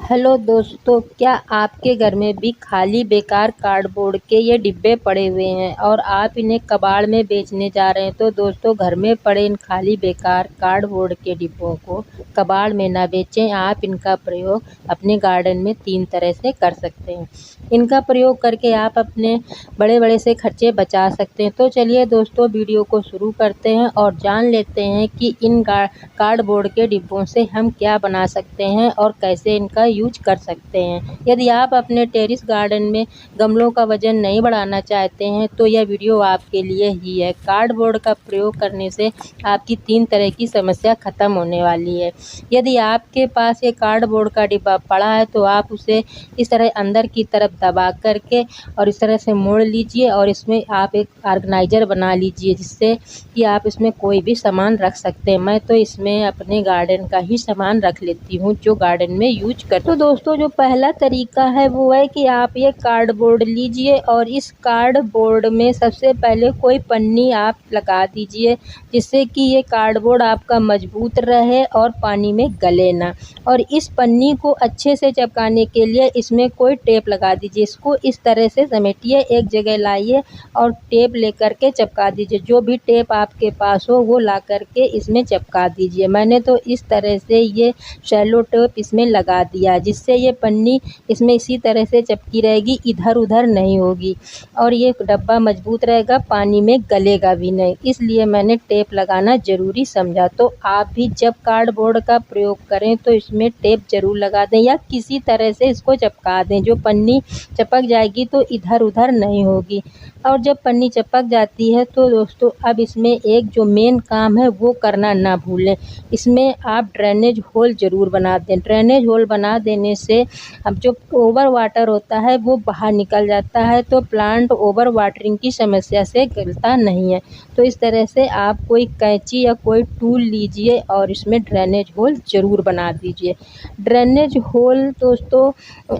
Hello दोस्तों, क्या आपके घर में भी खाली बेकार कार्डबोर्ड के ये डिब्बे पड़े हुए हैं और आप इन्हें कबाड़ में बेचने जा रहे हैं? तो दोस्तों, घर में पड़े इन खाली बेकार कार्डबोर्ड के डिब्बों को कबाड़ में ना बेचें। आप इनका प्रयोग अपने गार्डन में 3 तरह से कर सकते हैं। इनका प्रयोग करके आप अपने बड़े-बड़े से खर्चे बचा सकते हैं। तो चलिए दोस्तों, वीडियो को शुरू करते हैं और जान लेते हैं कि इन कार्डबोर्ड के डिब्बों से हम क्या बना सकते हैं और कैसे इनका यूज कर सकते हैं। यदि आप अपने टेरेस गार्डन में गमलों का वजन नहीं बढ़ाना चाहते हैं तो यह वीडियो आपके लिए ही है। कार्डबोर्ड का प्रयोग करने से आपकी 3 तरह की समस्या खत्म होने वाली है। यदि आपके पास ये कार्डबोर्ड का डिब्बा पड़ा है तो आप उसे इस तरह अंदर की तरफ दबा करके और इस तरह से मोड़ लीजिए और इसमें आप एक ऑर्गेनाइजर बना लीजिए, जिससे कि आप इसमें कोई भी सामान रख सकते हैं। मैं तो इसमें अपने गार्डन का ही सामान रख लेती हूँ जो गार्डन में यूज कर। तो दोस्तों, जो पहला तरीका है वो है कि आप ये कार्डबोर्ड लीजिए और इस कार्डबोर्ड में सबसे पहले कोई पन्नी आप लगा दीजिए, जिससे कि ये कार्डबोर्ड आपका मजबूत रहे और पानी में गले ना। और इस पन्नी को अच्छे से चिपकाने के लिए इसमें कोई टेप लगा दीजिए। इसको इस तरह से समेटिए, एक जगह लाइए और टेप लेकर के चिपका दीजिए। जो भी टेप आपके पास हो वो ला करके इसमें चिपका दीजिए। मैंने तो इस तरह से ये सेलो टेप इसमें लगा दिया, जिससे ये पन्नी इसमें इसी तरह से चिपकी रहेगी, इधर उधर नहीं होगी और ये डब्बा मजबूत रहेगा, पानी में गलेगा भी नहीं। इसलिए मैंने टेप लगाना ज़रूरी समझा। तो आप भी जब कार्डबोर्ड का प्रयोग करें तो इसमें टेप ज़रूर लगा दें या किसी तरह से इसको चिपका दें। जो पन्नी चिपक जाएगी तो इधर उधर नहीं होगी। और जब पन्नी चिपक जाती है तो दोस्तों, अब इसमें एक जो मेन काम है वो करना ना भूलें। इसमें आप ड्रेनेज होल ज़रूर बना दें। ड्रेनेज होल बना देने से अब जो ओवर वाटर होता है वो बाहर निकल जाता है, तो प्लांट ओवर वाटरिंग की समस्या से गलता नहीं है। तो इस तरह से आप कोई कैंची या कोई टूल लीजिए और इसमें ड्रेनेज होल ज़रूर बना दीजिए। ड्रेनेज होल दोस्तों,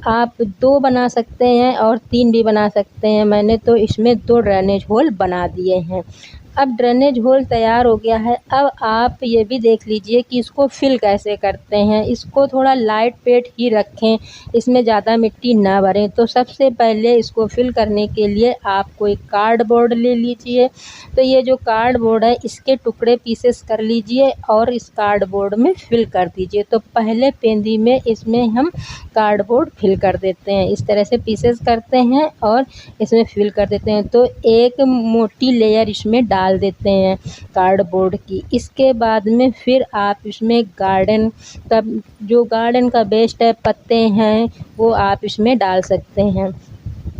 आप 2 बना सकते हैं और 3 भी बना सकते हैं। मैंने तो इसमें 2 ड्रेनेज होल बना दिए हैं। अब ड्रेनेज होल तैयार हो गया है। अब आप ये भी देख लीजिए कि इसको फिल कैसे करते हैं। इसको थोड़ा लाइट वेट ही रखें, इसमें ज़्यादा मिट्टी ना भरें। तो सबसे पहले इसको फिल करने के लिए आप कोई कार्डबोर्ड ले लीजिए। तो ये जो कार्डबोर्ड है इसके टुकड़े पीसेस कर लीजिए और इस कार्डबोर्ड में फिल कर दीजिए। तो पहले पेंदी में इसमें हम कार्डबोर्ड फिल कर देते हैं, इस तरह से पीसेस करते हैं और इसमें फिल कर देते हैं। तो एक मोटी लेयर इसमें डाल देते हैं कार्डबोर्ड की। इसके बाद में फिर आप इसमें गार्डन का वेस्ट है, पत्ते हैं, वो आप इसमें डाल सकते हैं,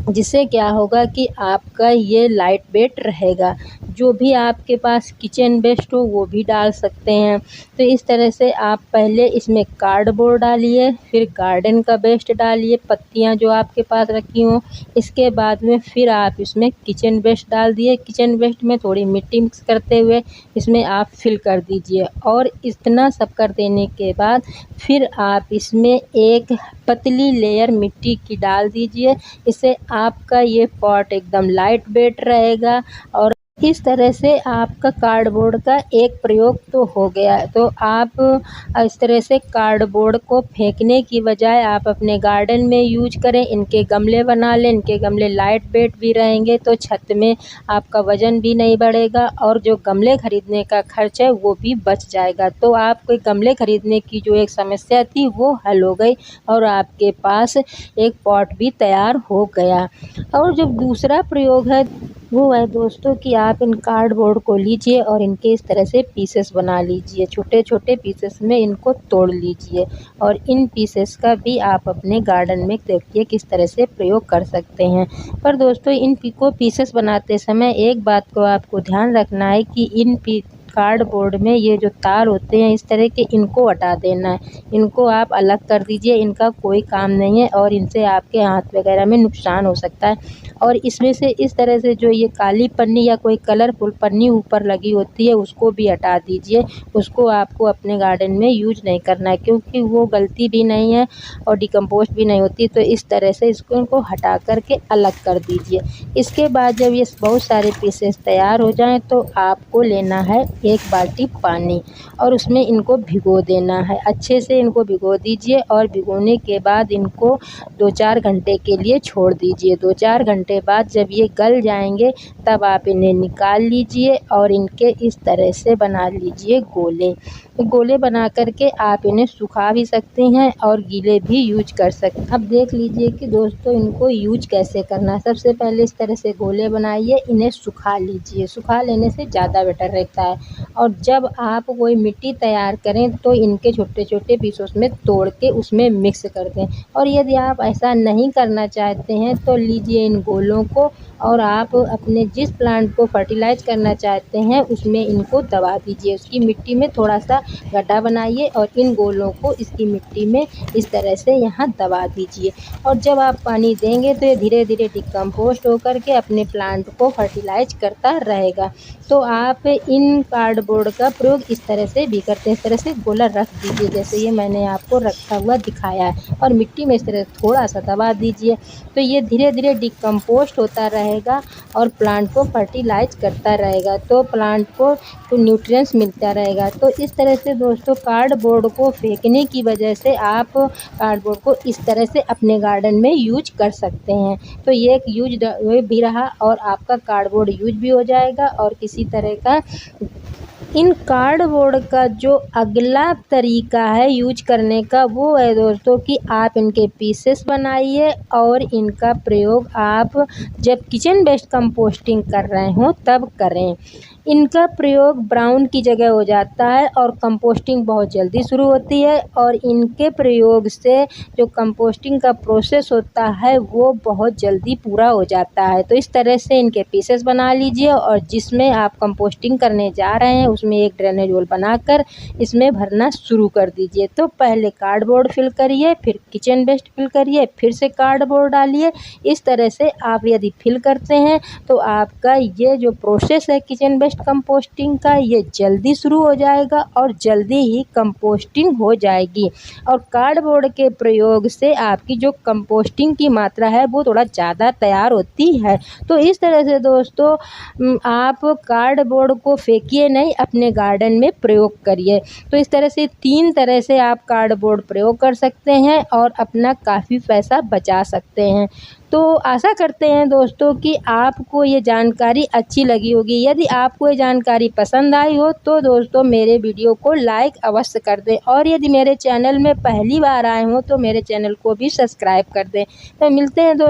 जिससे क्या होगा कि आपका ये लाइट वेट रहेगा। जो भी आपके पास किचन वेस्ट हो वो भी डाल सकते हैं। तो इस तरह से आप पहले इसमें कार्डबोर्ड डालिए, फिर गार्डन का वेस्ट डालिए, पत्तियां जो आपके पास रखी हों। इसके बाद में फिर आप इसमें किचन वेस्ट डाल दिए। किचन वेस्ट में थोड़ी मिट्टी मिक्स करते हुए इसमें आप फिल कर दीजिए और इतना सब कर देने के बाद फिर आप इसमें एक पतली लेयर मिट्टी की डाल दीजिए। इससे आपका ये पॉट एकदम लाइट वेट रहेगा और इस तरह से आपका कार्डबोर्ड का एक प्रयोग तो हो गया। तो आप इस तरह से कार्डबोर्ड को फेंकने की बजाय आप अपने गार्डन में यूज करें। इनके गमले बना लें, इनके गमले लाइट वेट भी रहेंगे तो छत में आपका वज़न भी नहीं बढ़ेगा और जो गमले खरीदने का खर्च है वो भी बच जाएगा। तो आपको गमले खरीदने की जो एक समस्या थी वो हल हो गई और आपके पास एक पॉट भी तैयार हो गया। और जो दूसरा प्रयोग है वो है दोस्तों कि आप इन कार्डबोर्ड को लीजिए और इनके इस तरह से पीसेस बना लीजिए। छोटे छोटे पीसेस में इनको तोड़ लीजिए और इन पीसेस का भी आप अपने गार्डन में देखिए किस तरह से प्रयोग कर सकते हैं। पर दोस्तों, इन पीसेस बनाते समय एक बात को आपको ध्यान रखना है कि इन कार्डबोर्ड में ये जो तार होते हैं इस तरह के, इनको हटा देना है। इनको आप अलग कर दीजिए, इनका कोई काम नहीं है और इनसे आपके हाथ वगैरह में नुकसान हो सकता है। और इसमें से इस तरह से जो ये काली पन्नी या कोई कलरफुल पन्नी ऊपर लगी होती है उसको भी हटा दीजिए। उसको आपको अपने गार्डन में यूज नहीं करना है, क्योंकि वो गलती भी नहीं है और डिकम्पोस्ट भी नहीं होती। तो इस तरह से इसको इनको हटा कर के अलग कर दीजिए। इसके बाद जब ये बहुत सारे पीसेस तैयार हो जाएं तो आपको लेना है 1 बाल्टी पानी और उसमें इनको भिगो देना है। अच्छे से इनको भिगो दीजिए और भिगोने के बाद इनको 2-4 घंटे के लिए छोड़ दीजिए। 2-4 घंटे बाद जब ये गल जाएंगे तब आप इन्हें निकाल लीजिए और इनके इस तरह से बना लीजिए गोले। गोले बना कर के आप इन्हें सुखा भी सकते हैं और गीले भी यूज कर सकते हैं। अब देख लीजिए कि दोस्तों इनको यूज कैसे करना है। सबसे पहले इस तरह से गोले बनाइए, इन्हें सुखा लीजिए। सुखा लेने से ज़्यादा बेटर रहता है। और जब आप कोई मिट्टी तैयार करें तो इनके छोटे-छोटे पीसों में तोड़ के उसमें मिक्स कर दें। और यदि आप ऐसा नहीं करना चाहते हैं तो लीजिए इन गोलों को और आप अपने जिस प्लांट को फर्टिलाइज़ करना चाहते हैं उसमें इनको दबा दीजिए। उसकी मिट्टी में थोड़ा-सा गड्ढा बनाइए और इन गोलों को इसकी मिट्टी में इस तरह से यहाँ दबा दीजिए। और जब आप पानी देंगे तो ये धीरे-धीरे डिकम्पोस्ट होकर के अपने प्लांट को फर्टिलाइज़ करता रहेगा। तो आप इन कार्डबोर्ड का प्रयोग इस तरह से भी करते हैं। इस तरह से गोला रख दीजिए जैसे ये मैंने आपको रखा हुआ दिखाया है और मिट्टी में इस तरह थोड़ा-सा दबा दीजिए। तो ये धीरे-धीरे डिकम्पोस्ट होता रहेगा और प्लांट को फर्टिलाइज़ करता रहेगा, तो प्लांट को न्यूट्रिएंट्स मिलता रहेगा। तो इस तरह से दोस्तों कार्डबोर्ड को फेंकने की वजह से आप कार्डबोर्ड को इस तरह से अपने गार्डन में यूज कर सकते हैं। तो ये एक यूज भी रहा और आपका कार्डबोर्ड यूज भी हो जाएगा। और किसी तरह का इन कार्डबोर्ड का जो अगला तरीका है यूज करने का वो है दोस्तों कि आप इनके पीसेस बनाइए और इनका प्रयोग आप जब किचन वेस्ट कंपोस्टिंग कर रहे हों तब करें। इनका प्रयोग ब्राउन की जगह हो जाता है और कंपोस्टिंग बहुत जल्दी शुरू होती है और इनके प्रयोग से जो कंपोस्टिंग का प्रोसेस होता है वो बहुत जल्दी पूरा हो जाता है। तो इस तरह से इनके पीसेस बना लीजिए और जिसमें आप कंपोस्टिंग करने जा रहे हैं उसमें एक ड्रेनेज होल बनाकर इसमें भरना शुरू कर दीजिए। तो पहले कार्डबोर्ड फिल करिए, फिर किचन वेस्ट फिल करिए, फिर से कार्डबोर्ड डालिए। इस तरह से आप यदि फिल करते हैं तो आपका ये जो प्रोसेस है किचन वेस्ट कंपोस्टिंग का ये जल्दी शुरू हो जाएगा और जल्दी ही कंपोस्टिंग हो जाएगी। और कार्डबोर्ड के प्रयोग से आपकी जो कंपोस्टिंग की मात्रा है वो थोड़ा ज़्यादा तैयार होती है। तो इस तरह से दोस्तों आप कार्डबोर्ड को फेंकिए नहीं, अपने गार्डन में प्रयोग करिए। तो इस तरह से 3 तरह से आप कार्डबोर्ड प्रयोग कर सकते हैं और अपना काफ़ी पैसा बचा सकते हैं। तो आशा करते हैं दोस्तों कि आपको ये जानकारी अच्छी लगी होगी। यदि आपको ये जानकारी पसंद आई हो तो दोस्तों मेरे वीडियो को लाइक अवश्य कर दें और यदि मेरे चैनल में पहली बार आए हों तो मेरे चैनल को भी सब्सक्राइब कर दें। तो मिलते हैं दोस्तों।